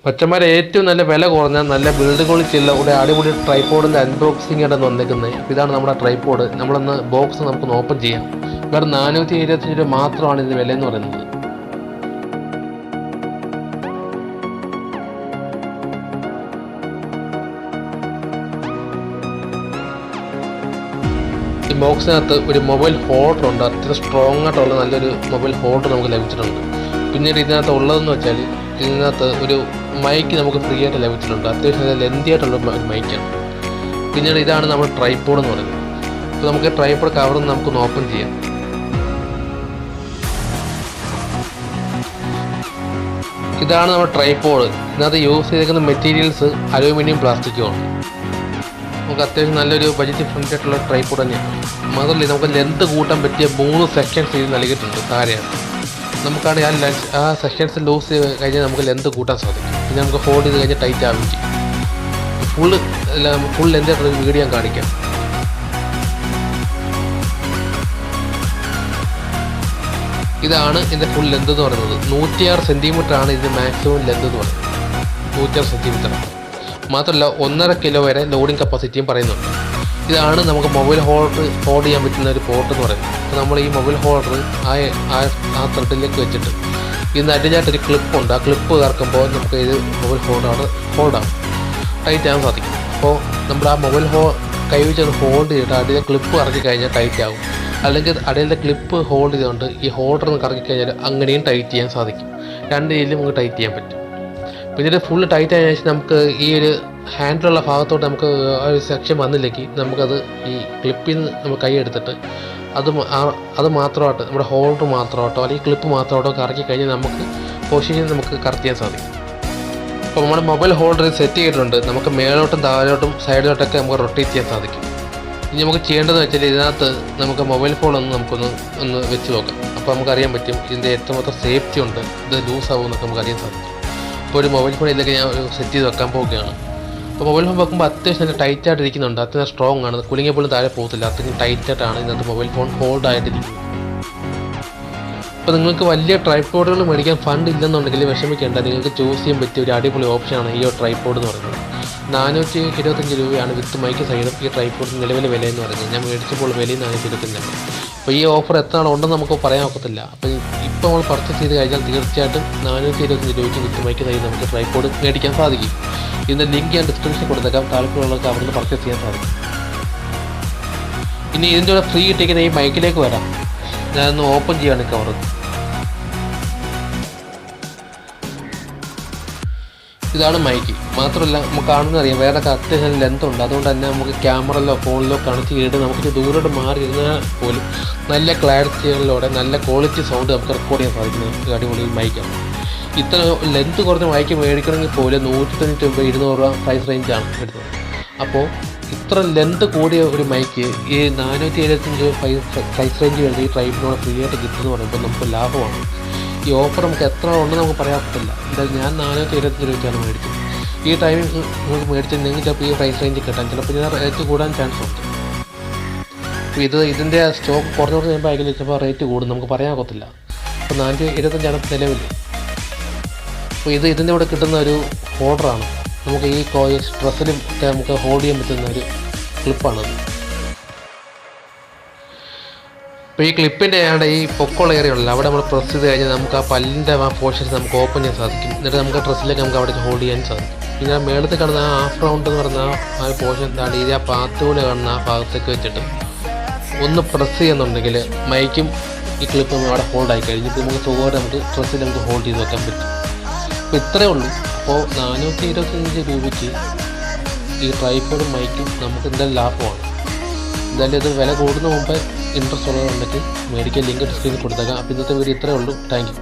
കൊച്ചന്മാരെ ഏറ്റവും നല്ല വില കുറഞ്ഞ നല്ല ബിൽഡ് ക്വാളിറ്റി ഉള്ള ഒരു അടിപൊളി ട്രൈപോഡിൻ്റെ അൺബോക്സിംഗ് ആയിട്ടാണ് വന്നേക്കുന്നത്. ഇതാണ് നമ്മുടെ ട്രൈപോഡ്. നമ്മളൊന്ന് ബോക്സ് നമുക്കൊന്ന് ഓപ്പൺ ചെയ്യാം. വെറും 475 രൂപ മാത്രമാണ് ഇതിന് വില എന്ന് പറയുന്നത്. ഈ ബോക്സിനകത്ത് ഒരു മൊബൈൽ ഹോൾഡർ ഉണ്ട്. അത്ര സ്ട്രോങ് ആയിട്ടുള്ള നല്ലൊരു മൊബൈൽ ഹോൾഡർ നമുക്ക് ലഭിച്ചിട്ടുണ്ട്. പിന്നീട് ഇതിനകത്ത് ഉള്ളതെന്ന് വെച്ചാൽ ഇതിനകത്ത് ഒരു മൈക്ക് നമുക്ക് ഫ്രീ ആയിട്ട് ലഭിച്ചിട്ടുണ്ട്. അത്യാവശ്യം ലെന്തി ആയിട്ടുള്ള ഒരു മൈക്കാണ്. പിന്നീട് ഇതാണ് നമ്മുടെ ട്രൈപോഡ് എന്ന് പറയുന്നത്. അപ്പോൾ നമുക്ക് ട്രൈപോഡ് കവർ നമുക്കൊന്ന് ഓപ്പൺ ചെയ്യാം. ഇതാണ് നമ്മുടെ ട്രൈപോഡ്. ഇതിനകത്ത് യൂസ് ചെയ്തിരിക്കുന്ന മെറ്റീരിയൽസ് അലൂമിനിയം പ്ലാസ്റ്റിക്കുമാണ്. നമുക്ക് അത്യാവശ്യം നല്ലൊരു ബഡ്ജറ്റ് ഫ്രണ്ട്ലി ആയിട്ടുള്ള ട്രൈപോഡ് തന്നെയാണ്. മാത്രമല്ല നമുക്ക് ലെന്ത് കൂട്ടാൻ പറ്റിയ 3 സെക്ഷൻസ് ഇത് നൽകിയിട്ടുണ്ട്. താഴെയാണ് നമുക്കാണെങ്കിൽ ആ സെക്ഷൻസ് ലൂസ് ചെയ്ത് കഴിഞ്ഞാൽ നമുക്ക് ലെന്ത് കൂട്ടാൻ സാധിക്കും. പിന്നെ നമുക്ക് ഹോൾഡ് ചെയ്ത് കഴിഞ്ഞാൽ ടൈറ്റ് ആവും ചെയ്യും. ഫുൾ ലെന്ത് ആയിട്ടുള്ള ഒരു വീഡിയോ ഞാൻ കാണിക്കാം. ഇതാണ് ഇതിൻ്റെ ഫുൾ ലെന്ത് എന്ന് പറയുന്നത്. 106 സെൻറ്റിമീറ്റർ ആണ് ഇതിൻ്റെ മാക്സിമം ലെന്ത് എന്ന് പറയുന്നത്. 106 സെൻറ്റിമീറ്റർ. മാത്രമല്ല 1.5 കിലോ വരെ ലോഡിങ് കപ്പാസിറ്റിയും പറയുന്നുണ്ട്. ഇതാണ് നമുക്ക് മൊബൈൽ ഹോൾഡ് ചെയ്യാൻ പറ്റുന്ന ഒരു പോർട്ട് എന്ന് പറയുന്നത്. അപ്പോൾ നമ്മൾ ഈ മൊബൈൽ ഹോൾഡർ ആ ത്രെഡിലേക്ക് വെച്ചിട്ട് ഇതിന് അടിഞ്ഞായിട്ടൊരു ക്ലിപ്പുണ്ട്. ആ ക്ലിപ്പ് കറക്കുമ്പോൾ നമുക്ക് ഇത് മൊബൈൽ ഹോൾഡാണ് ടൈറ്റ് ആകാൻ സാധിക്കും. അപ്പോൾ നമ്മൾ ആ മൊബൈൽ കൈ വെച്ച് ഹോൾഡ് ചെയ്തിട്ട് അടിയിലെ ക്ലിപ്പ് കറക്കി കഴിഞ്ഞാൽ ടൈറ്റ് ആകും. അല്ലെങ്കിൽ അടിയിലെ ക്ലിപ്പ് ഹോൾഡ് ചെയ്തുകൊണ്ട് ഈ ഹോൾഡർ ഒന്ന് കറക്കി കഴിഞ്ഞാൽ അങ്ങനെയും ടൈറ്റ് ചെയ്യാൻ സാധിക്കും. രണ്ട് രീതിയിലും നമുക്ക് ടൈറ്റ് ചെയ്യാൻ പറ്റും. പിന്നീട് ഫുള്ള് ടൈറ്റ് ആയതിനു ശേഷം നമുക്ക് ഈ ഒരു ഹാൻഡിലുള്ള ഭാഗത്തോട്ട് നമുക്ക് ഒരു സെക്ഷൻ വന്നില്ലെങ്കിൽ നമുക്കത് ഈ ക്ലിപ്പിൽ നിന്ന് നമ്മൾ കൈ എടുത്തിട്ട് അത് മാത്രമായിട്ട് നമ്മുടെ ഹോൾഡർ മാത്രമായിട്ടോ അല്ലെങ്കിൽ ക്ലിപ്പ് മാത്രമായിട്ടോ കറക്കി കഴിഞ്ഞാൽ നമുക്ക് പൊസിഷൻ നമുക്ക് കറക്റ്റ് ചെയ്യാൻ സാധിക്കും. അപ്പോൾ നമ്മുടെ മൊബൈൽ ഹോൾഡർ സെറ്റ് ചെയ്തിട്ടുണ്ട്. നമുക്ക് മേലോട്ടും താഴോട്ടും സൈഡിലോട്ടൊക്കെ നമുക്ക് റൊട്ടേറ്റ് ചെയ്യാൻ സാധിക്കും. ഇനി നമുക്ക് ചെയ്യേണ്ടതെന്ന് വെച്ചാൽ ഇതിനകത്ത് നമുക്ക് മൊബൈൽ ഫോണൊന്ന് നമുക്കൊന്ന് വെച്ച് നോക്കാം. അപ്പോൾ നമുക്കറിയാൻ പറ്റും ഇതിൻ്റെ എത്രമാത്രം സേഫ്റ്റി ഉണ്ട്, ഇത് ലൂസ് ആകുമെന്നൊക്കെ നമുക്ക് അറിയാൻ സാധിക്കും. ഇപ്പോൾ ഒരു മൊബൈൽ ഫോൺ ഇതിലേക്ക് ഞാൻ സെറ്റ് ചെയ്ത് വെക്കാൻ പോവുകയാണ്. അപ്പോൾ മൊബൈൽ ഫോൺ വെക്കുമ്പോൾ അത്യാവശ്യം നല്ല ടൈറ്റായിട്ട് ഇരിക്കുന്നുണ്ട്. അത്യാവശ്യം സ്ട്രോങ് ആണ്. കുലുങ്ങിയ പോലും താഴെ പോകത്തില്ല. അത്രയും ടൈറ്റായിട്ടാണ് ഇതിനകത്ത് മൊബൈൽ ഫോൺ ഹോൾഡ് ആയിട്ടിരിക്കുന്നത്. അപ്പോൾ നിങ്ങൾക്ക് വലിയ ട്രൈപോഡുകൾ മേടിക്കാൻ ഫണ്ട് ഇല്ലെന്നുണ്ടെങ്കിൽ വിഷമിക്കേണ്ട. നിങ്ങൾക്ക് ചൂസ് ചെയ്യാൻ പറ്റിയ ഒരു അടിപൊളി ഓപ്ഷനാണ് ഈ ട്രൈപോഡ് എന്ന് പറയുന്നത്. 425 രൂപയാണ് വിത്ത് മൈക്ക് സൈഡും ഈ ട്രൈപോഡിന് നിലവിലെ വില എന്ന് പറയുന്നത്. ഞാൻ മേടിച്ചപ്പോൾ വിലയും 425. അപ്പോൾ ഈ ഓഫർ എത്ര നാൾ ഉണ്ടെന്ന് നമുക്ക് പറയാൻ ഒക്കത്തില്ല. അപ്പോൾ ഇപ്പോൾ നമ്മൾ പർച്ചേസ് ചെയ്ത് കഴിഞ്ഞാൽ തീർച്ചയായിട്ടും 425 രൂപയ്ക്ക് വിത്ത് മൈക്ക് സൈഡ് നമുക്ക് ട്രൈപോഡ് മേടിക്കാൻ സാധിക്കും. ഇതിൻ്റെ ലിങ്ക് ഞാൻ ഡിസ്ക്രിപ്ഷനിൽ കൊടുത്തേക്കാം. താല്പര്യമുള്ളവർക്ക് അവിടെ നിന്ന് പർച്ചേസ് ചെയ്യാൻ സാധിക്കും. ഇനി ഇതിൻ്റെ കൂടെ ഫ്രീ കിട്ടിയിരിക്കുന്ന ഈ മൈക്കിലേക്ക് വരാം. ഞാനൊന്ന് ഓപ്പൺ ചെയ്യാണ് കവർ. ഇതാണ് മൈക്ക്. മാത്രമല്ല നമുക്ക് കാണുന്നറിയാം വേറെ അത്യാവശ്യം ലെന്ത് ഉണ്ട്. അതുകൊണ്ട് തന്നെ നമുക്ക് ക്യാമറയിലോ ഫോണിലോ കണക്ട് ചെയ്തിട്ട് നമുക്ക് ദൂരോട്ട് മാറി ഇരുന്നാൽ പോലും നല്ല ക്ലാരിറ്റികളിലൂടെ നല്ല ക്വാളിറ്റി സൗണ്ട് നമുക്ക് റെക്കോർഡ് ചെയ്യാൻ സാധിക്കുന്ന അടിപൊളി മൈക്കാണ്. ഇത്ര ലെന്ത് കുറഞ്ഞ മൈക്ക് മേടിക്കണമെങ്കിൽ പോലും 199 200 രൂപ പ്രൈസ് റേഞ്ചാണ് എടുത്തത്. അപ്പോൾ ഇത്ര ലെന്ത് കൂടിയ ഒരു മൈക്ക് ഈ 475 പ്രൈസ് റേഞ്ച് വേണ്ടി ഈ ട്രൈബിനോട് ഫ്രീ ആയിട്ട് കിട്ടുമെന്ന് പറയുമ്പോൾ നമുക്ക് ലാഭമാണ്. ഈ ഓഫർ നമുക്ക് എത്ര ഉണ്ടെന്ന് നമുക്ക് പറയാൻ പറ്റില്ല. എന്തായാലും ഞാൻ 425 രൂപയ്ക്കാണ് മേടിച്ചത്. ഈ ടൈമിൽ നിങ്ങൾക്ക് മേടിച്ചിട്ടുണ്ടെങ്കിൽ ചിലപ്പോൾ ഈ പ്രൈസ് റേഞ്ച് കിട്ടാൻ ചിലപ്പോൾ ഞാൻ റേറ്റ് കൂടാൻ ചാൻസ് ഉണ്ട്. അപ്പോൾ ഇതിൻ്റെ സ്റ്റോക്ക് കുറഞ്ഞു കഴിയുമ്പോൾ അതിൽ ചിലപ്പോൾ റേറ്റ് കൂടും, നമുക്ക് പറയാൻ ഒക്കത്തില്ല. അപ്പോൾ 425 നിലവിൽ. അപ്പോൾ ഇതിൻ്റെ കൂടെ കിട്ടുന്ന ഒരു ഹോൾഡറാണ്. നമുക്ക് ഈ ഡ്രസ്സിലും ഒക്കെ നമുക്ക് ഹോൾഡ് ചെയ്യാൻ പറ്റുന്ന ഒരു ക്ലിപ്പാണത്. അപ്പോൾ ഈ ക്ലിപ്പിൻ്റെ ഈ പൊക്കമുള്ള ഏരിയ ഉണ്ടല്ലോ, അവിടെ നമ്മൾ പ്രസ് ചെയ്ത് കഴിഞ്ഞാൽ നമുക്ക് ആ പല്ലിൻ്റെ ആ പോർഷൻസ് നമുക്ക് ഓപ്പൺ ചെയ്യാൻ സാധിക്കും. എന്നിട്ട് നമുക്ക് ഡ്രസ്സിലേക്ക് നമുക്ക് അവിടെ ഹോൾഡ് ചെയ്യാൻ സാധിക്കും. പിന്നെ ആ മേളത്തിൽ കാണുന്ന ആ ഹാഫ് റൗണ്ട് എന്ന് പറഞ്ഞ ആ പോർഷൻ താണ്ടി ആ പാത്തുപോലെ കാണുന്ന ആ ഭാഗത്തേക്ക് വെച്ചിട്ട് ഒന്ന് പ്രസ് ചെയ്യുന്നുണ്ടെങ്കിൽ മൈക്കും ഈ ക്ലിപ്പും അവിടെ ഹോൾഡ് ആയി കഴിഞ്ഞിട്ട് നമുക്ക് സുഖമായിട്ട് നമുക്ക് ഡ്രസ്സിൽ നമുക്ക് ഹോൾഡ് ചെയ്ത് വെക്കാൻ പറ്റും. അപ്പോൾ ഇത്രയേ ഉള്ളൂ. അപ്പോൾ 425 രൂപയ്ക്ക് ഈ ട്രൈപോഡും മൈക്കും നമുക്ക് എന്തായാലും ലാഭമാണ്. എന്തായാലും ഇത് വില കൂടുന്ന മുമ്പേ ഇൻട്രസ്റ്റ് ഉള്ളതുണ്ടെങ്കിൽ മേടിക്കാൻ ലിങ്ക് ഡിസ്ക്രിപ്ഷനിൽ കൊടുത്തേക്കാം. അപ്പോൾ ഇന്നത്തെ വീഡിയോ ഇത്രയേ ഉള്ളൂ. Thank you.